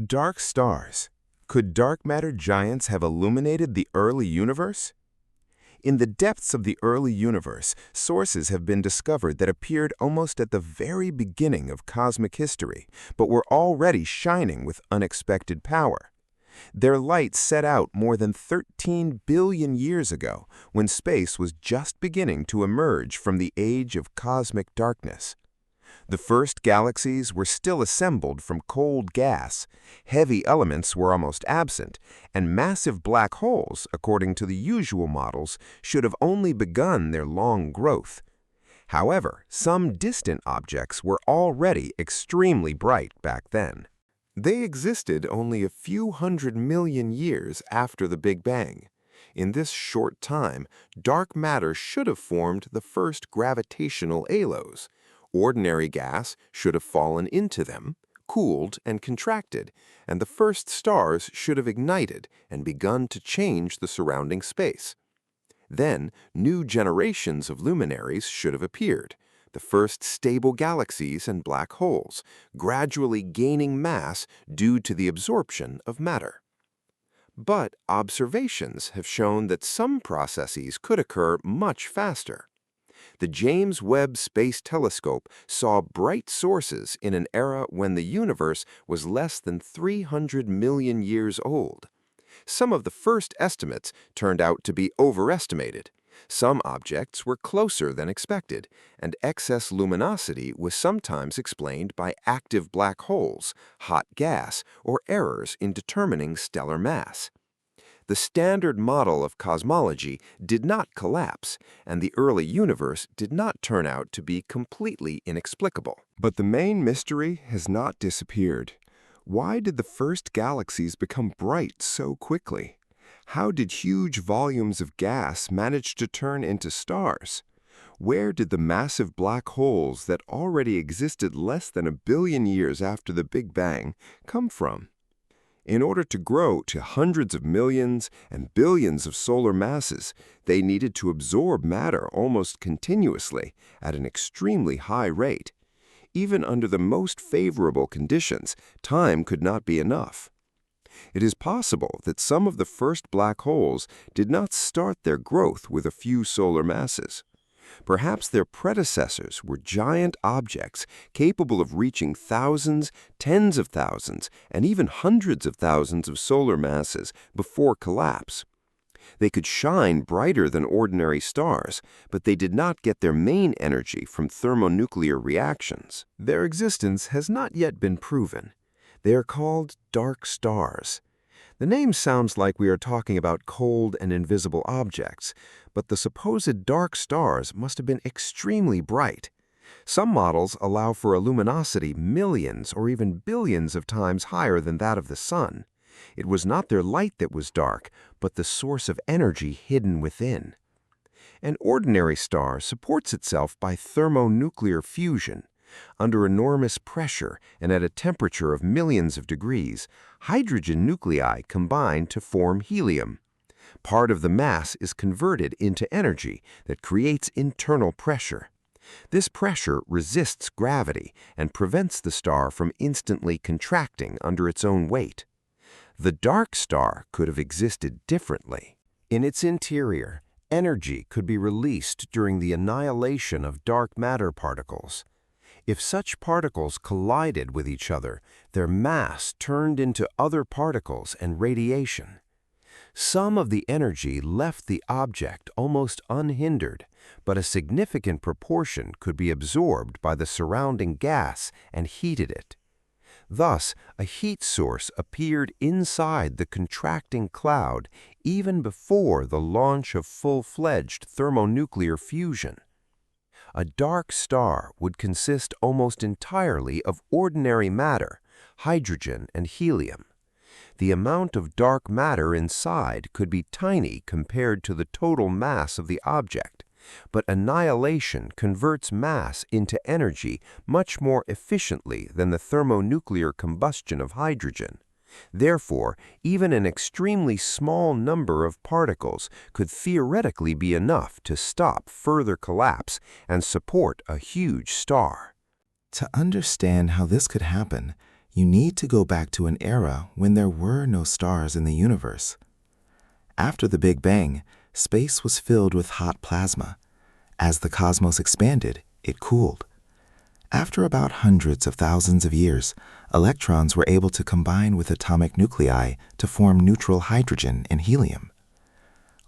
Dark stars. Could dark matter giants have illuminated the early universe? In the depths of the early universe, sources have been discovered that appeared almost at the very beginning of cosmic history, but were already shining with unexpected power. Their light set out more than 13 billion years ago, when space was just beginning to emerge from the age of cosmic darkness. The first galaxies were still assembled from cold gas, heavy elements were almost absent, and massive black holes, according to the usual models, should have only begun their long growth. However, some distant objects were already extremely bright back then. They existed only a few 100 million years after the Big Bang. In this short time, dark matter should have formed the first gravitational halos. Ordinary gas should have fallen into them, cooled and contracted, and the first stars should have ignited and begun to change the surrounding space. Then, new generations of luminaries should have appeared, the first stable galaxies and black holes, gradually gaining mass due to the absorption of matter. But observations have shown that some processes could occur much faster. The James Webb Space Telescope saw bright sources in an era when the universe was less than 300 million years old. Some of the first estimates turned out to be overestimated. Some objects were closer than expected, and excess luminosity was sometimes explained by active black holes, hot gas, or errors in determining stellar mass. The standard model of cosmology did not collapse, and the early universe did not turn out to be completely inexplicable. But the main mystery has not disappeared. Why did the first galaxies become bright so quickly? How did huge volumes of gas manage to turn into stars? Where did the massive black holes that already existed less than a billion years after the Big Bang come from? In order to grow to hundreds of millions and billions of solar masses, they needed to absorb matter almost continuously at an extremely high rate. Even under the most favorable conditions, time could not be enough. It is possible that some of the first black holes did not start their growth with a few solar masses. Perhaps their predecessors were giant objects capable of reaching thousands, tens of thousands, and even hundreds of thousands of solar masses before collapse. They could shine brighter than ordinary stars, but they did not get their main energy from thermonuclear reactions. Their existence has not yet been proven. They are called dark stars. The name sounds like we are talking about cold and invisible objects, but the supposed dark stars must have been extremely bright. Some models allow for a luminosity millions or even billions of times higher than that of the sun. It was not their light that was dark, but the source of energy hidden within. An ordinary star supports itself by thermonuclear fusion. Under enormous pressure and at a temperature of millions of degrees, hydrogen nuclei combine to form helium. Part of the mass is converted into energy that creates internal pressure. This pressure resists gravity and prevents the star from instantly contracting under its own weight. The dark star could have existed differently. In its interior, energy could be released during the annihilation of dark matter particles. If such particles collided with each other, their mass turned into other particles and radiation. Some of the energy left the object almost unhindered, but a significant proportion could be absorbed by the surrounding gas and heated it. Thus, a heat source appeared inside the contracting cloud even before the launch of full-fledged thermonuclear fusion. A dark star would consist almost entirely of ordinary matter, hydrogen and helium. The amount of dark matter inside could be tiny compared to the total mass of the object, but annihilation converts mass into energy much more efficiently than the thermonuclear combustion of hydrogen. Therefore, even an extremely small number of particles could theoretically be enough to stop further collapse and support a huge star. To understand how this could happen, you need to go back to an era when there were no stars in the universe. After the Big Bang, space was filled with hot plasma. As the cosmos expanded, it cooled. After about hundreds of thousands of years, electrons were able to combine with atomic nuclei to form neutral hydrogen and helium.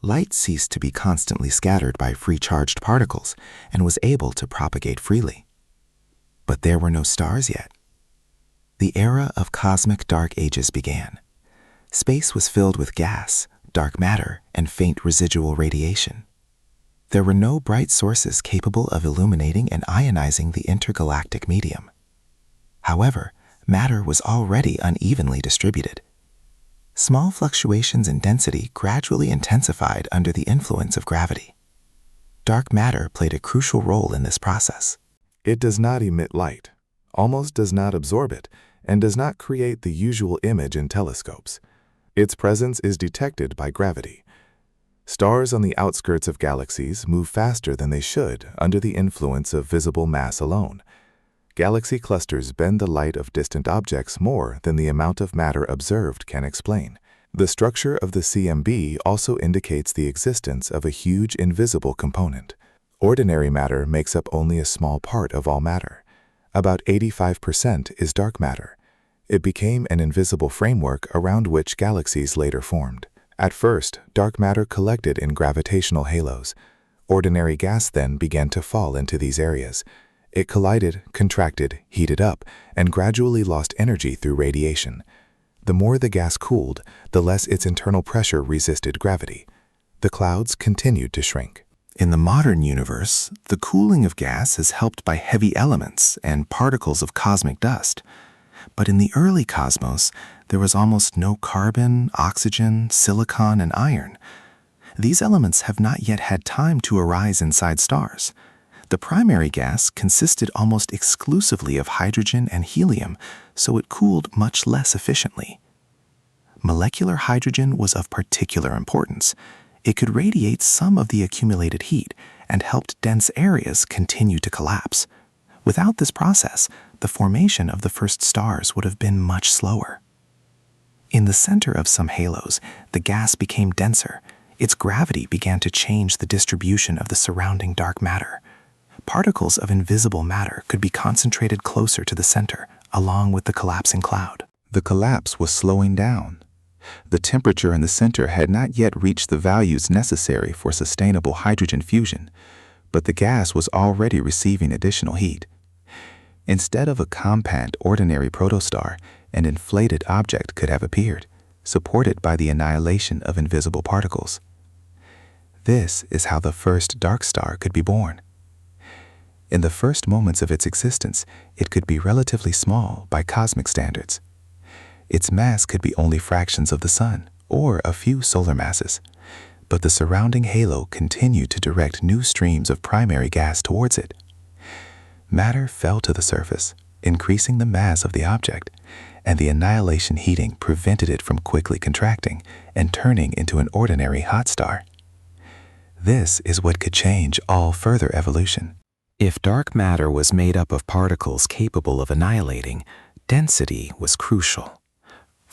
Light ceased to be constantly scattered by free charged particles and was able to propagate freely. But there were no stars yet. The era of cosmic dark ages began. Space was filled with gas, dark matter, and faint residual radiation. There were no bright sources capable of illuminating and ionizing the intergalactic medium. However, matter was already unevenly distributed. Small fluctuations in density gradually intensified under the influence of gravity. Dark matter played a crucial role in this process. It does not emit light, almost does not absorb it, and does not create the usual image in telescopes. Its presence is detected by gravity. Stars on the outskirts of galaxies move faster than they should under the influence of visible mass alone. Galaxy clusters bend the light of distant objects more than the amount of matter observed can explain. The structure of the CMB also indicates the existence of a huge invisible component. Ordinary matter makes up only a small part of all matter. About 85% is dark matter. It became an invisible framework around which galaxies later formed. At first, dark matter collected in gravitational halos. Ordinary gas then began to fall into these areas. It collided, contracted, heated up, and gradually lost energy through radiation. The more the gas cooled, the less its internal pressure resisted gravity. The clouds continued to shrink. In the modern universe, the cooling of gas is helped by heavy elements and particles of cosmic dust. But in the early cosmos, there was almost no carbon, oxygen, silicon, and iron. These elements have not yet had time to arise inside stars. The primary gas consisted almost exclusively of hydrogen and helium, so it cooled much less efficiently. Molecular hydrogen was of particular importance. It could radiate some of the accumulated heat and helped dense areas continue to collapse. Without this process, the formation of the first stars would have been much slower. In the center of some halos, the gas became denser. Its gravity began to change the distribution of the surrounding dark matter. Particles of invisible matter could be concentrated closer to the center, along with the collapsing cloud. The collapse was slowing down. The temperature in the center had not yet reached the values necessary for sustainable hydrogen fusion, but the gas was already receiving additional heat. Instead of a compact, ordinary protostar, an inflated object could have appeared, supported by the annihilation of invisible particles. This is how the first dark star could be born. In the first moments of its existence, it could be relatively small by cosmic standards. Its mass could be only fractions of the sun, or a few solar masses, but the surrounding halo continued to direct new streams of primary gas towards it. Matter fell to the surface, increasing the mass of the object, and the annihilation heating prevented it from quickly contracting and turning into an ordinary hot star. This is what could change all further evolution. If dark matter was made up of particles capable of annihilating, density was crucial.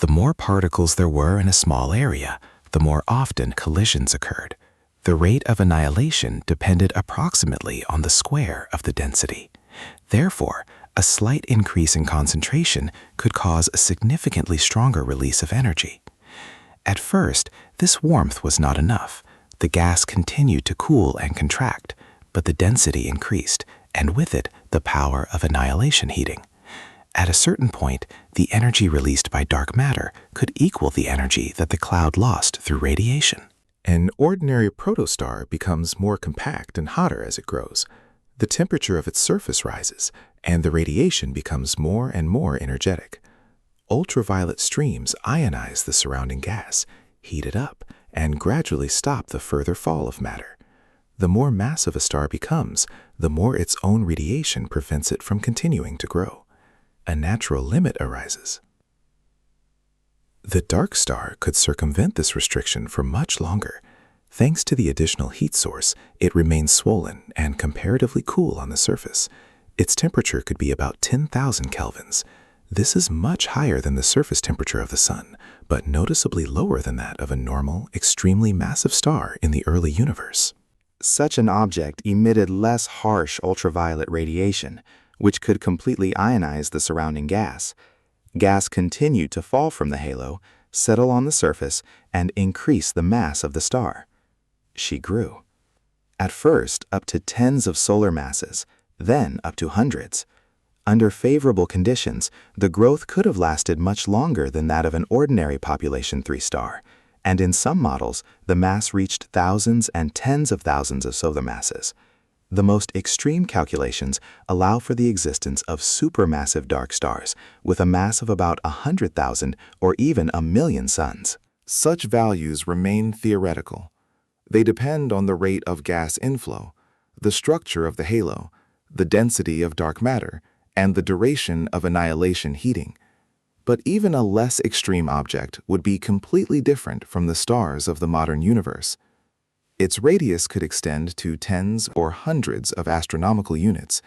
The more particles there were in a small area, the more often collisions occurred. The rate of annihilation depended approximately on the square of the density. Therefore, a slight increase in concentration could cause a significantly stronger release of energy. At first, this warmth was not enough. The gas continued to cool and contract, but the density increased, and with it, the power of annihilation heating. At a certain point, the energy released by dark matter could equal the energy that the cloud lost through radiation. An ordinary protostar becomes more compact and hotter as it grows. The temperature of its surface rises, and the radiation becomes more and more energetic. Ultraviolet streams ionize the surrounding gas, heat it up, and gradually stop the further fall of matter. The more massive a star becomes, the more its own radiation prevents it from continuing to grow. A natural limit arises. The dark star could circumvent this restriction for much longer. Thanks to the additional heat source, it remains swollen and comparatively cool on the surface. Its temperature could be about 10,000 kelvins, This is much higher than the surface temperature of the Sun, but noticeably lower than that of a normal, extremely massive star in the early universe. Such an object emitted less harsh ultraviolet radiation, which could completely ionize the surrounding gas. Gas continued to fall from the halo, settle on the surface, and increase the mass of the star. She grew. At first, up to tens of solar masses, then up to hundreds. Under favorable conditions, the growth could have lasted much longer than that of an ordinary population 3 star, and in some models, the mass reached thousands and tens of thousands of solar masses. The most extreme calculations allow for the existence of supermassive dark stars with a mass of about 100,000 or even 1,000,000 suns. Such values remain theoretical. They depend on the rate of gas inflow, the structure of the halo, the density of dark matter, and the duration of annihilation heating. But even a less extreme object would be completely different from the stars of the modern universe. Its radius could extend to tens or hundreds of astronomical units.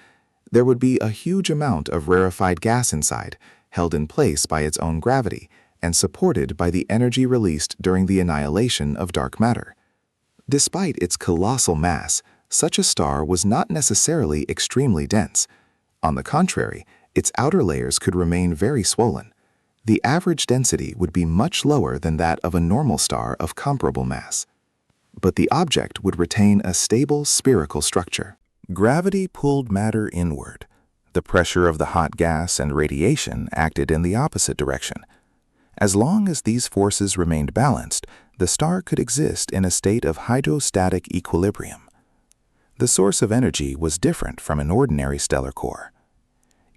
There would be a huge amount of rarefied gas inside, held in place by its own gravity, and supported by the energy released during the annihilation of dark matter. Despite its colossal mass, such a star was not necessarily extremely dense. On the contrary, its outer layers could remain very swollen. The average density would be much lower than that of a normal star of comparable mass. But the object would retain a stable spherical structure. Gravity pulled matter inward. The pressure of the hot gas and radiation acted in the opposite direction. As long as these forces remained balanced, the star could exist in a state of hydrostatic equilibrium. The source of energy was different from an ordinary stellar core.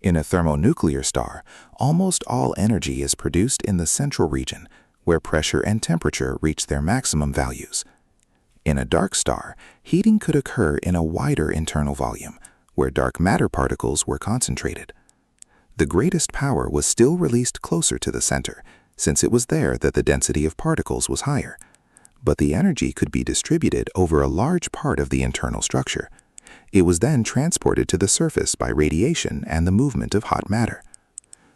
In a thermonuclear star, almost all energy is produced in the central region, where pressure and temperature reach their maximum values. In a dark star, heating could occur in a wider internal volume, where dark matter particles were concentrated. The greatest power was still released closer to the center, since it was there that the density of particles was higher. But the energy could be distributed over a large part of the internal structure. It was then transported to the surface by radiation and the movement of hot matter.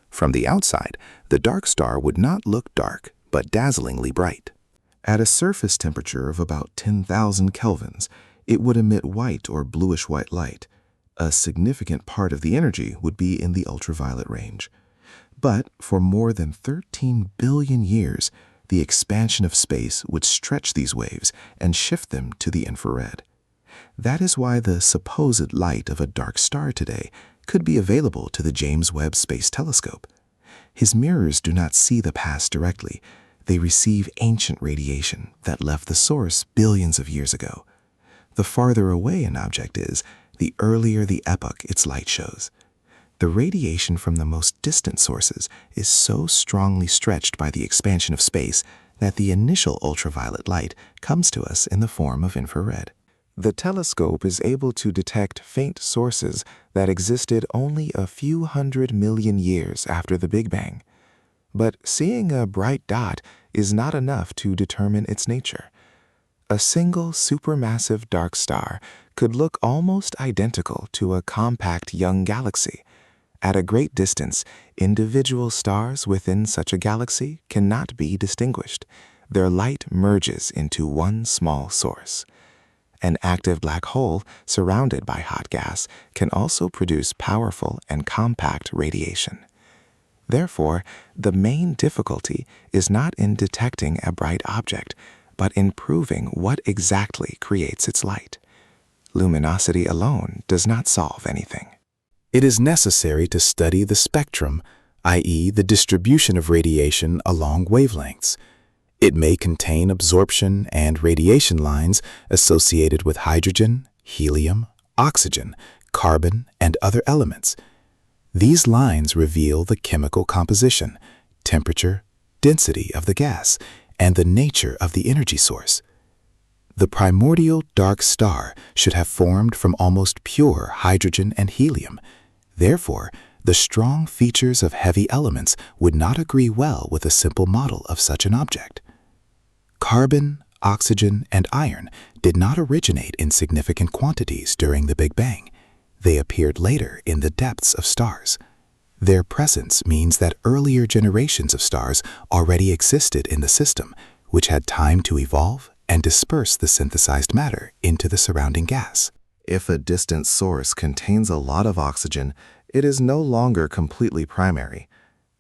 From the outside, the dark star would not look dark, but dazzlingly bright. At a surface temperature of about 10,000 kelvins, it would emit white or bluish-white light. A significant part of the energy would be in the ultraviolet range. But for more than 13 billion years, the expansion of space would stretch these waves and shift them to the infrared. That is why the supposed light of a dark star today could be available to the James Webb Space Telescope. His mirrors do not see the past directly. They receive ancient radiation that left the source billions of years ago. The farther away an object is, the earlier the epoch its light shows. The radiation from the most distant sources is so strongly stretched by the expansion of space that the initial ultraviolet light comes to us in the form of infrared. The telescope is able to detect faint sources that existed only a few 100 million years after the Big Bang. But seeing a bright dot is not enough to determine its nature. A single supermassive dark star could look almost identical to a compact young galaxy. At a great distance, individual stars within such a galaxy cannot be distinguished. Their light merges into one small source. An active black hole surrounded by hot gas can also produce powerful and compact radiation. Therefore, the main difficulty is not in detecting a bright object, but in proving what exactly creates its light. Luminosity alone does not solve anything. It is necessary to study the spectrum, i.e., the distribution of radiation along wavelengths. It may contain absorption and radiation lines associated with hydrogen, helium, oxygen, carbon, and other elements. These lines reveal the chemical composition, temperature, density of the gas, and the nature of the energy source. The primordial dark star should have formed from almost pure hydrogen and helium. Therefore, the strong features of heavy elements would not agree well with a simple model of such an object. Carbon, oxygen, and iron did not originate in significant quantities during the Big Bang. They appeared later in the depths of stars. Their presence means that earlier generations of stars already existed in the system, which had time to evolve and disperse the synthesized matter into the surrounding gas. If a distant source contains a lot of oxygen, it is no longer completely primary.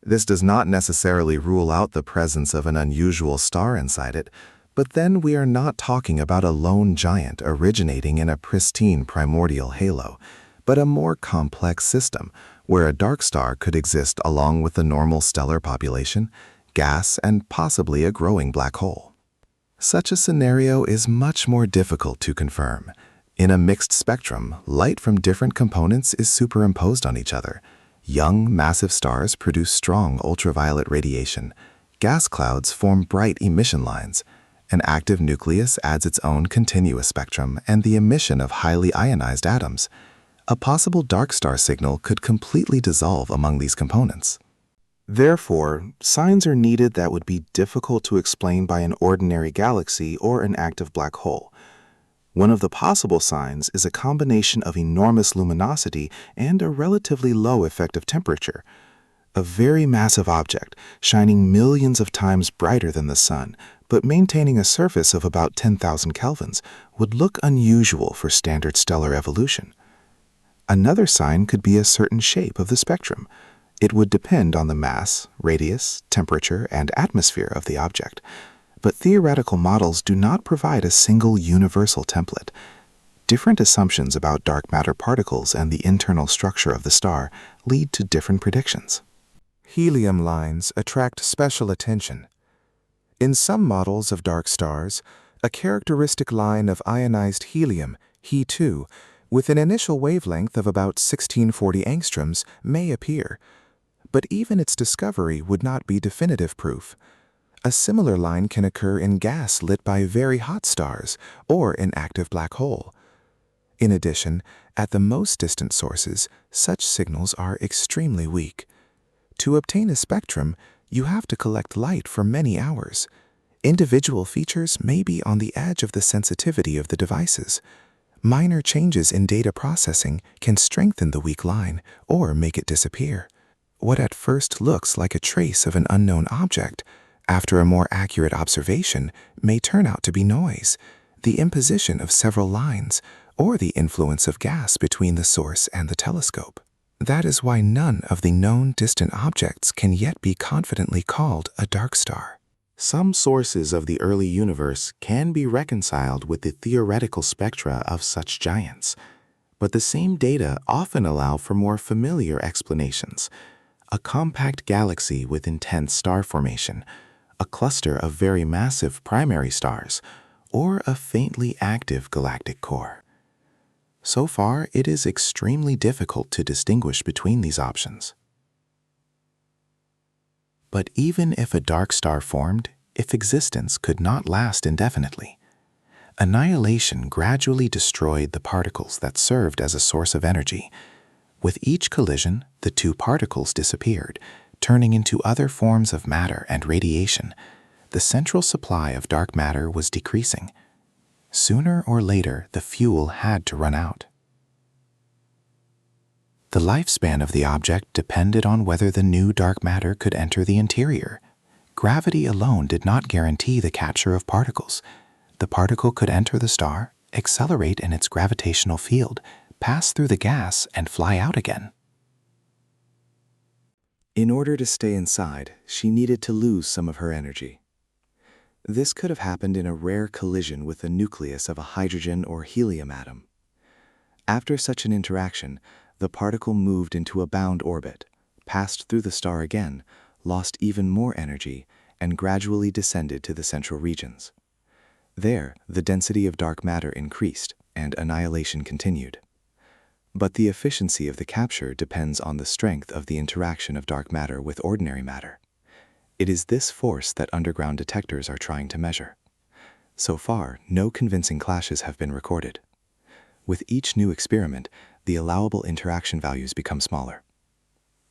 This does not necessarily rule out the presence of an unusual star inside it, but then we are not talking about a lone giant originating in a pristine primordial halo, but a more complex system where a dark star could exist along with the normal stellar population, gas, and possibly a growing black hole. Such a scenario is much more difficult to confirm. In a mixed spectrum, light from different components is superimposed on each other. Young, massive stars produce strong ultraviolet radiation. Gas clouds form bright emission lines. An active nucleus adds its own continuous spectrum and the emission of highly ionized atoms. A possible dark star signal could completely dissolve among these components. Therefore, signs are needed that would be difficult to explain by an ordinary galaxy or an active black hole. One of the possible signs is a combination of enormous luminosity and a relatively low effective temperature. A very massive object, shining millions of times brighter than the sun, but maintaining a surface of about 10,000 kelvins, would look unusual for standard stellar evolution. Another sign could be a certain shape of the spectrum. It would depend on the mass, radius, temperature, and atmosphere of the object. But theoretical models do not provide a single universal template. Different assumptions about dark matter particles and the internal structure of the star lead to different predictions. Helium lines attract special attention. In some models of dark stars, a characteristic line of ionized helium, He2, with an initial wavelength of about 1640 angstroms may appear, but even its discovery would not be definitive proof. A similar line can occur in gas lit by very hot stars or an active black hole. In addition, at the most distant sources, such signals are extremely weak. To obtain a spectrum, you have to collect light for many hours. Individual features may be on the edge of the sensitivity of the devices. Minor changes in data processing can strengthen the weak line or make it disappear. What at first looks like a trace of an unknown object, after a more accurate observation, may turn out to be noise, the imposition of several lines, or the influence of gas between the source and the telescope. That is why none of the known distant objects can yet be confidently called a dark star. Some sources of the early universe can be reconciled with the theoretical spectra of such giants, but the same data often allow for more familiar explanations. A compact galaxy with intense star formation, a cluster of very massive primary stars, or a faintly active galactic core. So far, it is extremely difficult to distinguish between these options. But even if a dark star formed, its existence could not last indefinitely. Annihilation gradually destroyed the particles that served as a source of energy. With each collision, the two particles disappeared, turning into other forms of matter and radiation. The central supply of dark matter was decreasing. Sooner or later, the fuel had to run out. The lifespan of the object depended on whether the new dark matter could enter the interior. Gravity alone did not guarantee the capture of particles. The particle could enter the star, accelerate in its gravitational field, pass through the gas, and fly out again. In order to stay inside, she needed to lose some of her energy. This could have happened in a rare collision with the nucleus of a hydrogen or helium atom. After such an interaction, the particle moved into a bound orbit, passed through the star again, lost even more energy, and gradually descended to the central regions. There, the density of dark matter increased, and annihilation continued. But the efficiency of the capture depends on the strength of the interaction of dark matter with ordinary matter. It is this force that underground detectors are trying to measure. So far, no convincing clashes have been recorded. With each new experiment, the allowable interaction values become smaller.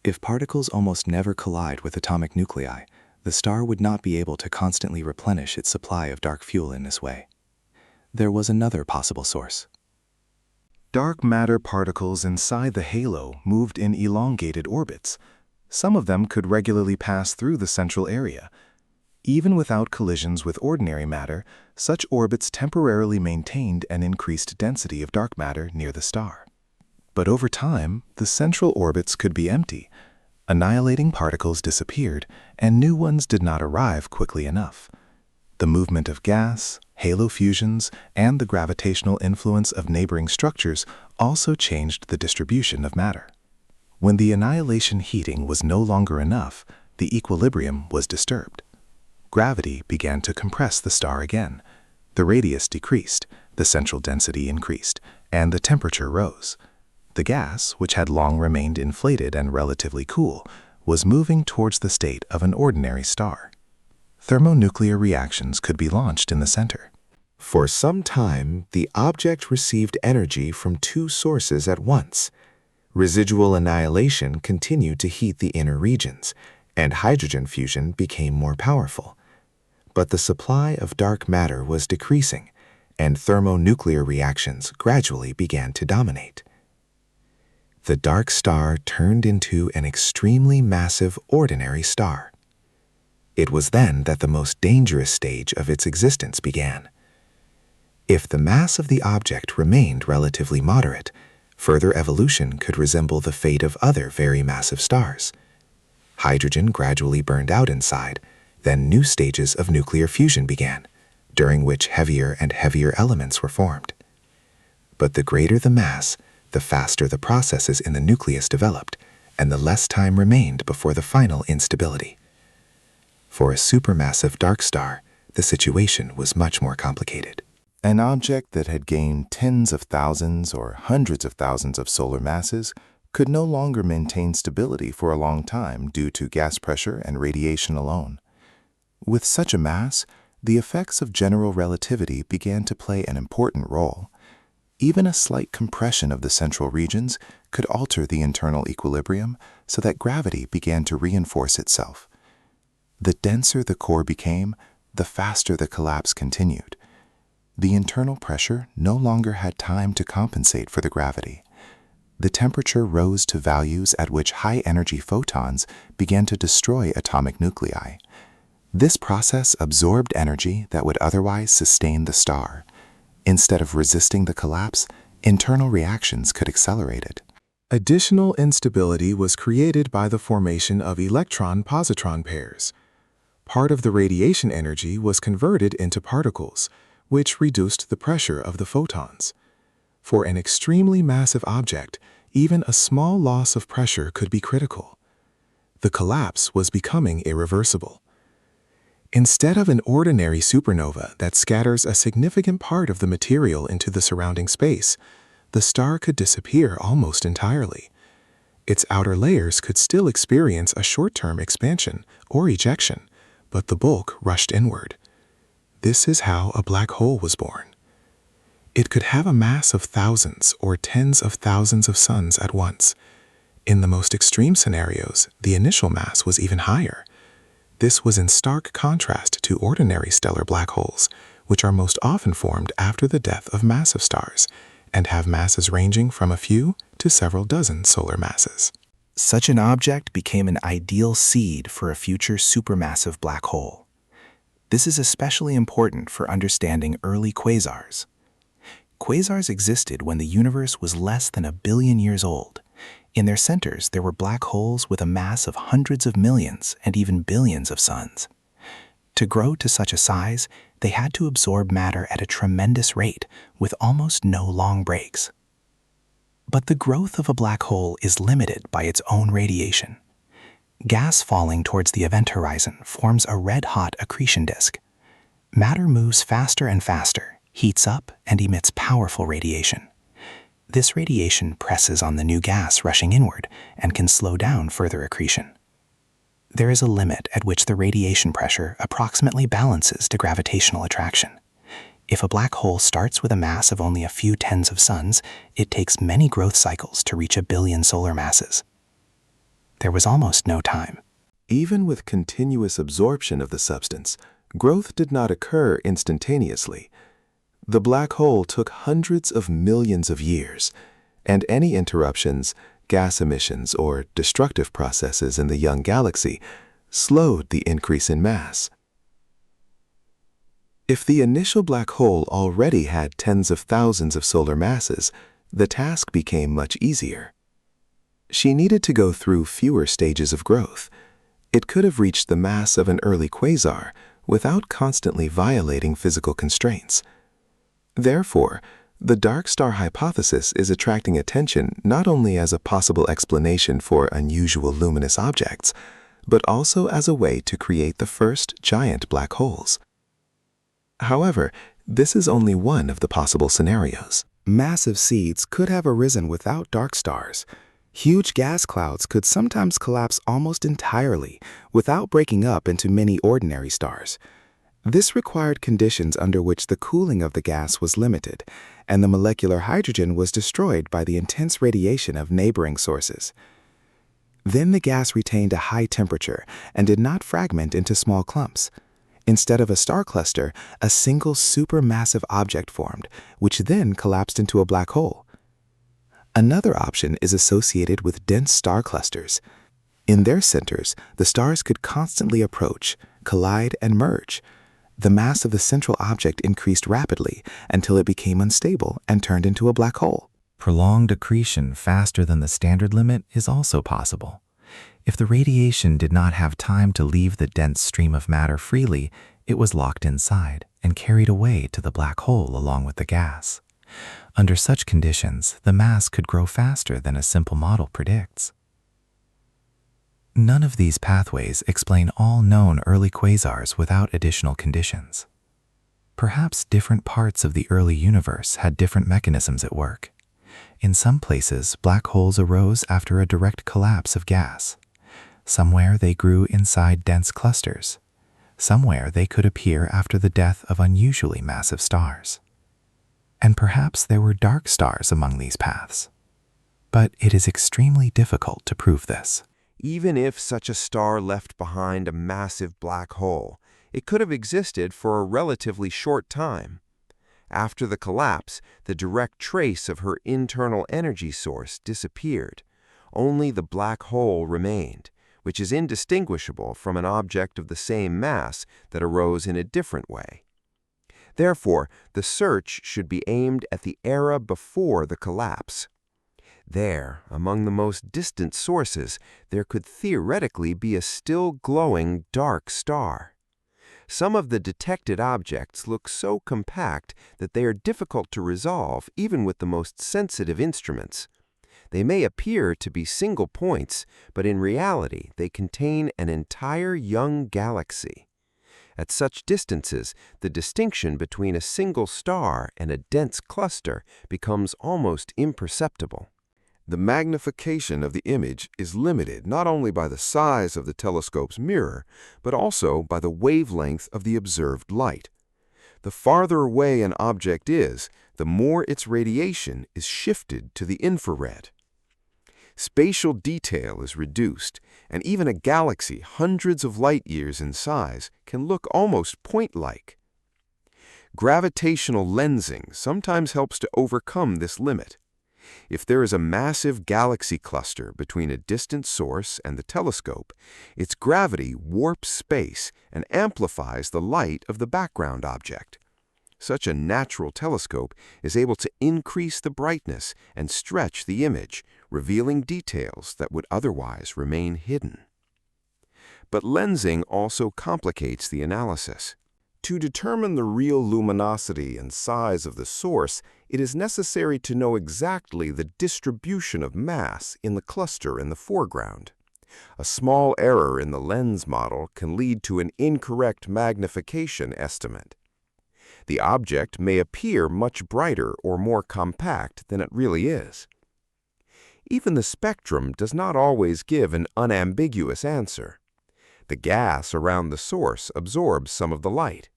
If particles almost never collide with atomic nuclei, the star would not be able to constantly replenish its supply of dark fuel in this way. There was another possible source. Dark matter particles inside the halo moved in elongated orbits, Some of them could regularly pass through the central area. Even without collisions with ordinary matter, such orbits temporarily maintained an increased density of dark matter near the star. But over time, the central orbits could be empty. Annihilating particles disappeared, and new ones did not arrive quickly enough. The movement of gas, halo fusions, and the gravitational influence of neighboring structures also changed the distribution of matter. When the annihilation heating was no longer enough, the equilibrium was disturbed. Gravity began to compress the star again. The radius decreased, the central density increased, and the temperature rose. The gas, which had long remained inflated and relatively cool, was moving towards the state of an ordinary star. Thermonuclear reactions could be launched in the center. For some time, the object received energy from two sources at once. Residual annihilation continued to heat the inner regions, and hydrogen fusion became more powerful. But the supply of dark matter was decreasing, and thermonuclear reactions gradually began to dominate. The dark star turned into an extremely massive ordinary star. It was then that the most dangerous stage of its existence began. If the mass of the object remained relatively moderate, further evolution could resemble the fate of other very massive stars. Hydrogen gradually burned out inside, then new stages of nuclear fusion began, during which heavier and heavier elements were formed. But the greater the mass, the faster the processes in the nucleus developed, and the less time remained before the final instability. For a supermassive dark star, the situation was much more complicated. An object that had gained tens of thousands or hundreds of thousands of solar masses could no longer maintain stability for a long time due to gas pressure and radiation alone. With such a mass, the effects of general relativity began to play an important role. Even a slight compression of the central regions could alter the internal equilibrium so that gravity began to reinforce itself. The denser the core became, the faster the collapse continued. The internal pressure no longer had time to compensate for the gravity. The temperature rose to values at which high-energy photons began to destroy atomic nuclei. This process absorbed energy that would otherwise sustain the star. Instead of resisting the collapse, internal reactions could accelerate it. Additional instability was created by the formation of electron-positron pairs. Part of the radiation energy was converted into particles, which reduced the pressure of the photons. For an extremely massive object, even a small loss of pressure could be critical. The collapse was becoming irreversible. Instead of an ordinary supernova that scatters a significant part of the material into the surrounding space, the star could disappear almost entirely. Its outer layers could still experience a short-term expansion or ejection, but the bulk rushed inward. This is how a black hole was born. It could have a mass of thousands or tens of thousands of suns at once. In the most extreme scenarios, the initial mass was even higher. This was in stark contrast to ordinary stellar black holes, which are most often formed after the death of massive stars and have masses ranging from a few to several dozen solar masses. Such an object became an ideal seed for a future supermassive black hole. This is especially important for understanding early quasars. Quasars existed when the universe was less than 1 billion years old. In their centers, there were black holes with a mass of hundreds of millions and even billions of suns. To grow to such a size, they had to absorb matter at a tremendous rate, with almost no long breaks. But the growth of a black hole is limited by its own radiation. Gas falling towards the event horizon forms a red-hot accretion disk. Matter moves faster and faster, heats up, and emits powerful radiation. This radiation presses on the new gas rushing inward and can slow down further accretion. There is a limit at which the radiation pressure approximately balances to gravitational attraction. If a black hole starts with a mass of only a few tens of suns, it takes many growth cycles to reach 1 billion solar masses. There was almost no time. Even with continuous absorption of the substance, growth did not occur instantaneously. The black hole took hundreds of millions of years, and any interruptions gas emissions or destructive processes in the young galaxy slowed the increase in mass. If the initial black hole already had tens of thousands of solar masses, the task became much easier. She needed to go through fewer stages of growth. It could have reached the mass of an early quasar without constantly violating physical constraints. Therefore, the dark star hypothesis is attracting attention not only as a possible explanation for unusual luminous objects, but also as a way to create the first giant black holes. However, this is only one of the possible scenarios. Massive seeds could have arisen without dark stars. Huge gas clouds could sometimes collapse almost entirely without breaking up into many ordinary stars. This required conditions under which the cooling of the gas was limited, and the molecular hydrogen was destroyed by the intense radiation of neighboring sources. Then the gas retained a high temperature and did not fragment into small clumps. Instead of a star cluster, a single supermassive object formed, which then collapsed into a black hole. Another option is associated with dense star clusters. In their centers, the stars could constantly approach, collide, and merge. The mass of the central object increased rapidly until it became unstable and turned into a black hole. Prolonged accretion faster than the standard limit is also possible. If the radiation did not have time to leave the dense stream of matter freely, it was locked inside and carried away to the black hole along with the gas. Under such conditions, the mass could grow faster than a simple model predicts. None of these pathways explain all known early quasars without additional conditions. Perhaps different parts of the early universe had different mechanisms at work. In some places, black holes arose after a direct collapse of gas. Somewhere they grew inside dense clusters. Somewhere they could appear after the death of unusually massive stars. And perhaps there were dark stars among these paths. But it is extremely difficult to prove this. Even if such a star left behind a massive black hole, it could have existed for a relatively short time. After the collapse, the direct trace of her internal energy source disappeared. Only the black hole remained, which is indistinguishable from an object of the same mass that arose in a different way. Therefore, the search should be aimed at the era before the collapse. There, among the most distant sources, there could theoretically be a still glowing dark star. Some of the detected objects look so compact that they are difficult to resolve even with the most sensitive instruments. They may appear to be single points, but in reality they contain an entire young galaxy. At such distances, the distinction between a single star and a dense cluster becomes almost imperceptible. The magnification of the image is limited not only by the size of the telescope's mirror, but also by the wavelength of the observed light. The farther away an object is, the more its radiation is shifted to the infrared. Spatial detail is reduced, and even a galaxy hundreds of light-years in size can look almost point-like. Gravitational lensing sometimes helps to overcome this limit. If there is a massive galaxy cluster between a distant source and the telescope, its gravity warps space and amplifies the light of the background object. Such a natural telescope is able to increase the brightness and stretch the image, revealing details that would otherwise remain hidden. But lensing also complicates the analysis. To determine the real luminosity and size of the source, it is necessary to know exactly the distribution of mass in the cluster in the foreground. A small error in the lens model can lead to an incorrect magnification estimate. The object may appear much brighter or more compact than it really is. Even the spectrum does not always give an unambiguous answer. The gas around the source absorbs some of the light.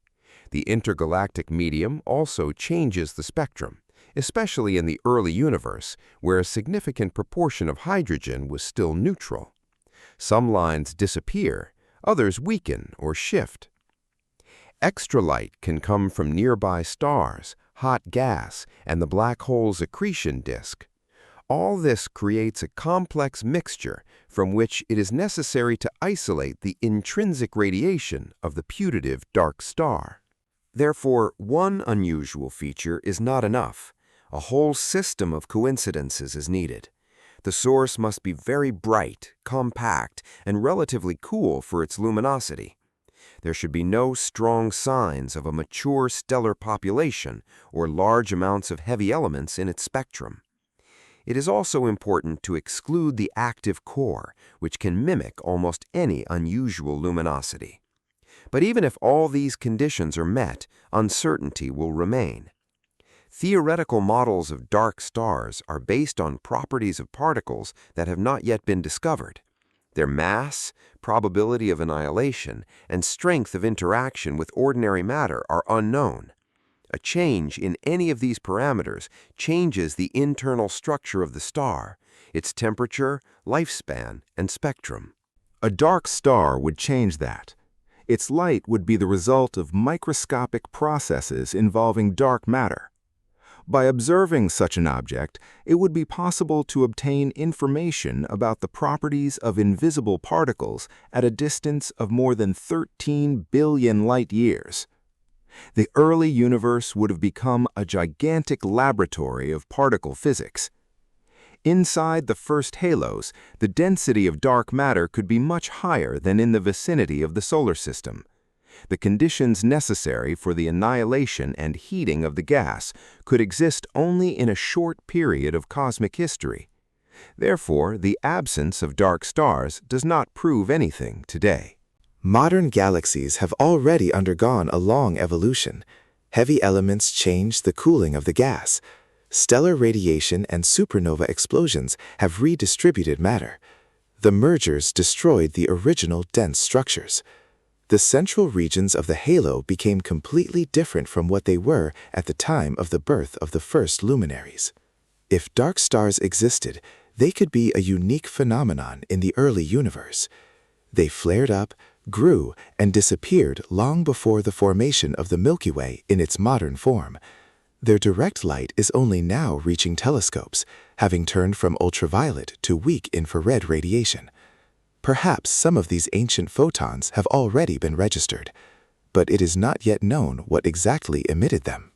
The intergalactic medium also changes the spectrum, especially in the early universe, where a significant proportion of hydrogen was still neutral. Some lines disappear, others weaken or shift. Extra light can come from nearby stars, hot gas, and the black hole's accretion disk. All this creates a complex mixture from which it is necessary to isolate the intrinsic radiation of the putative dark star. Therefore, one unusual feature is not enough. A whole system of coincidences is needed. The source must be very bright, compact, and relatively cool for its luminosity. There should be no strong signs of a mature stellar population or large amounts of heavy elements in its spectrum. It is also important to exclude the active core, which can mimic almost any unusual luminosity. But even if all these conditions are met, uncertainty will remain. Theoretical models of dark stars are based on properties of particles that have not yet been discovered. Their mass, probability of annihilation, and strength of interaction with ordinary matter are unknown. A change in any of these parameters changes the internal structure of the star, its temperature, lifespan, and spectrum. A dark star would change that. Its light would be the result of microscopic processes involving dark matter. By observing such an object, it would be possible to obtain information about the properties of invisible particles at a distance of more than 13 billion light-years. The early universe would have become a gigantic laboratory of particle physics. Inside the first halos, the density of dark matter could be much higher than in the vicinity of the solar system. The conditions necessary for the annihilation and heating of the gas could exist only in a short period of cosmic history. Therefore, the absence of dark stars does not prove anything today. Modern galaxies have already undergone a long evolution. Heavy elements changed the cooling of the gas. Stellar radiation and supernova explosions have redistributed matter. The mergers destroyed the original dense structures. The central regions of the halo became completely different from what they were at the time of the birth of the first luminaries. If dark stars existed, they could be a unique phenomenon in the early universe. They flared up, grew, and disappeared long before the formation of the Milky Way in its modern form. Their direct light is only now reaching telescopes, having turned from ultraviolet to weak infrared radiation. Perhaps some of these ancient photons have already been registered, but it is not yet known what exactly emitted them.